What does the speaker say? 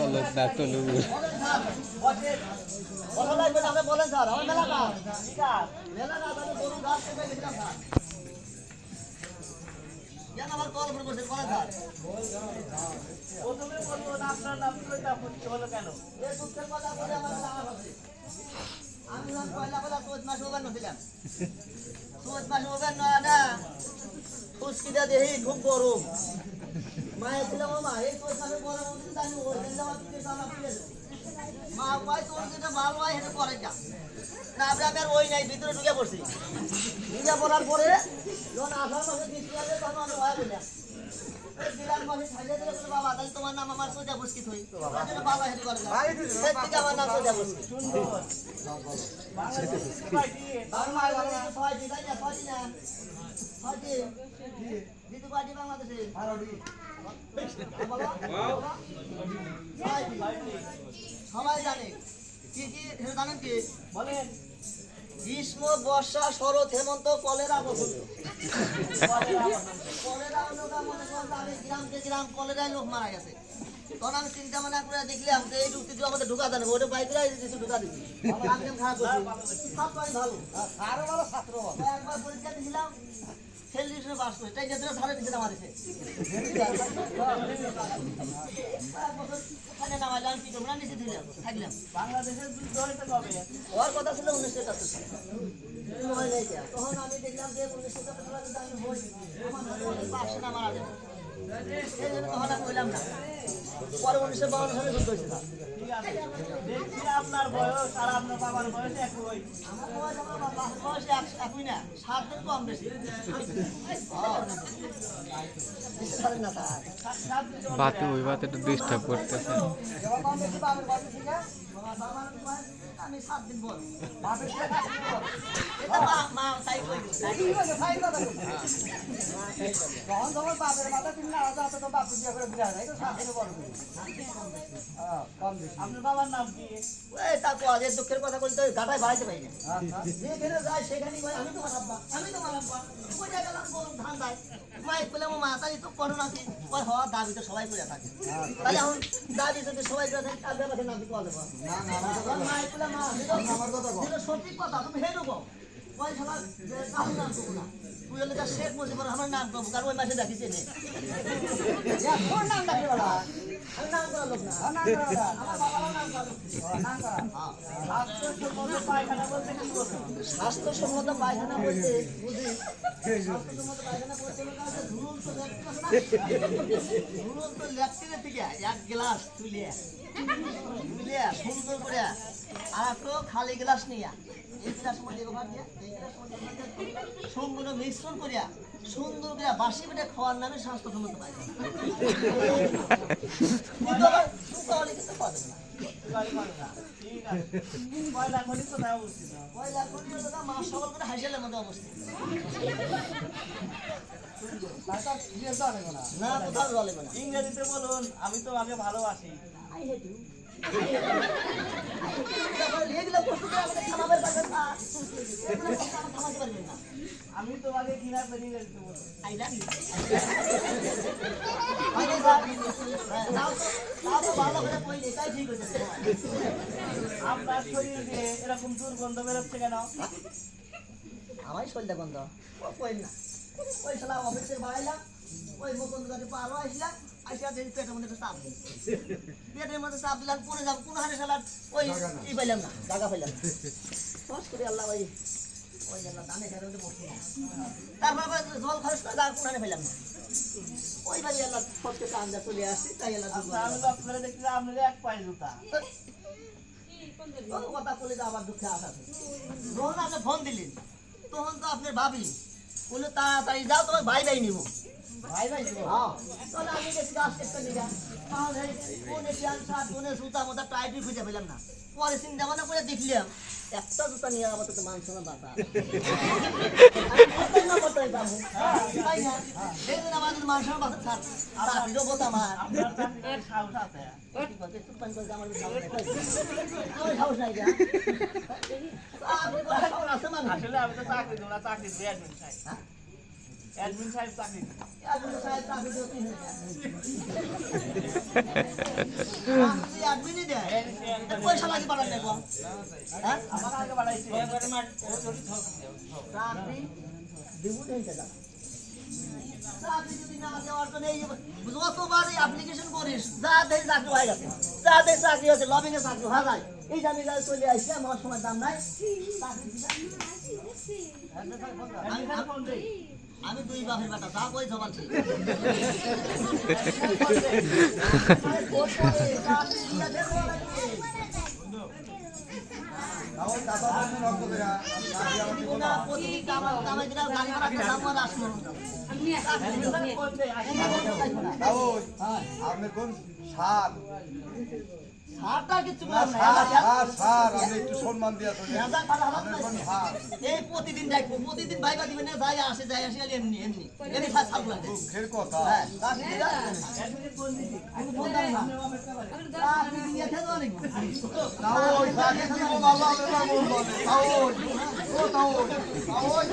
তলব না তলব কথা লাগবে আপনি বলেন স্যার আমার মেলা কাজ মেলা কাজ আমি গরুর ঘাস থেকে গেছিলাম স্যার কেন আমার কল ফোন করছেন বলেন স্যার প্রথমে বলবো আপনার নাম কি হলো কেন এই দুঃখের কথা বলে আমার জানা হচ্ছে আমি পয়লা চোদ্দ মাস ওভার নছিলাম চোদ্দ মাস ওভার না ফুসকিটা দেখি খুব গরম মায়ের ছিলাম মা এই চোদ্দ মাসের গরম আমি ওই মা পাই তোর যেটা ভালো হয় সেটা করে যা না আমি আর ওই নাই ভিতরে ঢুকে পড়ছি ঢুকে পড়ার পরে যখন আসার মাসে বৃষ্টি আসবে তখন আমি ভয় বললাম দিলাম মাসে ছাড়িয়ে দিলে বাবা তাহলে তোমার নাম আমার সোজা বুঝকি থই বাবা হেঁটে করে না আমার নাম সোজা বুঝকি সবাই জানে কি কি জানেন কি বলেন গ্রীষ্ম বর্ষা শরৎ হেমন্ত কলেরা বসন্ত কলেরা আমি গ্রাম কলেরায় লোক মারা গেছে তখন আমি চিন্তা ভাবনা করে দেখলাম যে এই যুক্তি আমাদের ঢুকা দেন ওটা বাইরে ঢুকা দিচ্ছি খারাপ করছি সব ভালো আরো ভালো ছাত্র একবার পরীক্ষা দিয়েছিলাম সেলিশনে পাস করে তাই যেটা সাড়ে দিতে নামাইছে ওখানে নামাইলাম কি তোমরা নিচে দিলাম থাকলাম বাংলাদেশের যুদ্ধ হইতে কবে ওর কথা ছিল 1971 সালে তখন আমি দেখলাম যে 1971 সালে আমি হই আমার পাশে না মারা যাবে এই জন্য তখন আমি কইলাম না পরে 1952 সালে যুদ্ধ হয়েছে দেখছি আপনার বয়স আর আপনার বাবার বয়স একই আমার বয়স আমার বাবার বয়স একই না 7 দিন কম বেশি বাতে ওই বাতে তো ডিস্টার্ব করতেছে আমি 7 দিন বল আপনার বাবার নাম কি দুঃখের কথা বলতে গাটায় বাড়াইতে পারি না যেখানে যায় সেখানে আমি তোমার আব্বা কোথায় গেলাম ধান দেয় মায়ের পেলে মা তাই তো করো নাকি হওয়ার দাবি তো সবাই করে থাকে তাহলে এখন দাবি যদি সবাই করে থাকে তাহলে আমাকে নাম দিতে হবে মায়ের পেলে মা সঠিক কথা তুমি হেঁটে গো পয়সা কারণ নাম করবো না তুই হলে তার শেখ মুজিবুর রহমান নাম করবো কারণ ওই মাসে ডাকিছে নেই নাম ডাকি বলা আমি নাম করা লোক না আমার বাবার নাম করা স্বাস্থ্যসম্মত পায়খানা বলতে বুঝি স্বাস্থ্যসম্মত পায়খানা বলতে ঝুলন্ত ল্যাট্রিনের থেকে এক গ্লাস তুলে সুন্দর করে আর তো খালি গ্লাস নিয়ে এই গ্লাসের মধ্যে সম্পূর্ণ মিশ্রণ করিয়া সুন্দর করে বাসি পেটে খাওয়ার নামে স্বাস্থ্যসম্মত পায়খানা ইংরেজিতে বলুন আমি তো আগে ভালোবাসি আমি তোমাকে ঘৃণা করি আপনার শরীর দিয়ে এরকম দুর্গন্ধ বেরোচ্ছে কেন আমার শরীরটা গন্ধ কই না ওই শালা অফিসে বাড়াইলাম ওই মুকুন্দ গাছে পারো আসলাম আসিয়া দেখি পেটের মধ্যে চাপ দিই পেটের মধ্যে চাপ দিলাম কোনে যাবো কোন হারে শালা ওই ই পাইলাম না জায়গা পাইলাম খরচ করি আল্লাহ ওই ওই জায়গা দানে খেতে মধ্যে বসে তারপর জল খরচ করে কোন হারে পাইলাম না ওই বাড়ি আল্লাহ খরচ করে আন্দা চলে আসছি তাই আল্লাহ আপনারা দেখলে আপনাদের এক পায়ে জুতা কথা বলে যে আবার দুঃখে আসা যখন আপনি ফোন দিলেন তখন তো আপনার ভাবি বললো তাড়াতাড়ি যাও তোমার ভাই ভাই নিবো ভাই নিব হ্যাঁ তাহলে আমি গেছি গাছ কেটে নিয়ে তাহলে কোনে প্যান্ট শার্ট কোনে জুতা মোটা টাইটই খুঁজে পেলাম না পরে চিন্তা ভাবনা করে দেখলাম একটা জুতা নিয়ে আমার তো মান শোনা বাতা আমাদের মান শোনা বাতা ছাড় চাকরিরও বোতা মার সাহস আছে সাহস নাই আসলে আমি তো চাকরি দেবো না চাকরি দিয়ে অ্যাডমিন সাহেব চাকরি অ্যাডমিন সাহেব চাকরি দিতে হবে। চাকরি অ্যাডমিনই দেয়। এর পয়সা লাগি পাঠান দেখো। হ্যাঁ? আমার আগে বাড়াইছে চাকরি দেবো নেই দাদা। চাকরি যদি না দেওয়ার জন্য এই যতবার এই অ্যাপ্লিকেশন করিস যা দেয় চাকরি হয়ে গেছে, যা দেয় চাকরি হয়েছে, লবিং এ চাকরি হয়ে যায়। এই যে আমি চলে আসছি, আমার সময় দাম নাই। চাকরি দিবা। আমি দুই বাপের বেটা, যা কই জবান ঠিক। প্রতিদিন কামাই দিলে গাড়ি ভাড়া দাম আর আসলো আপনি কোন সার হারটা কিছু না সার সার আপনি একটু সম্মান দিয়া চলে এই প্রতিদিন দেখবো, প্রতিদিন ভাইবা দিবেন না, যাই আসে খালি এমনি এমনি এমনি সাল লাগে। দুঃখের কথা হ্যাঁ, চাকরি দিলা? আমি বললাম না। চাকরি দিয়ে খেতে অনেক। তাও ওই সাথে দিব বাবা বাবা বলবে তাও ওই ও তাও ওই তাও ওই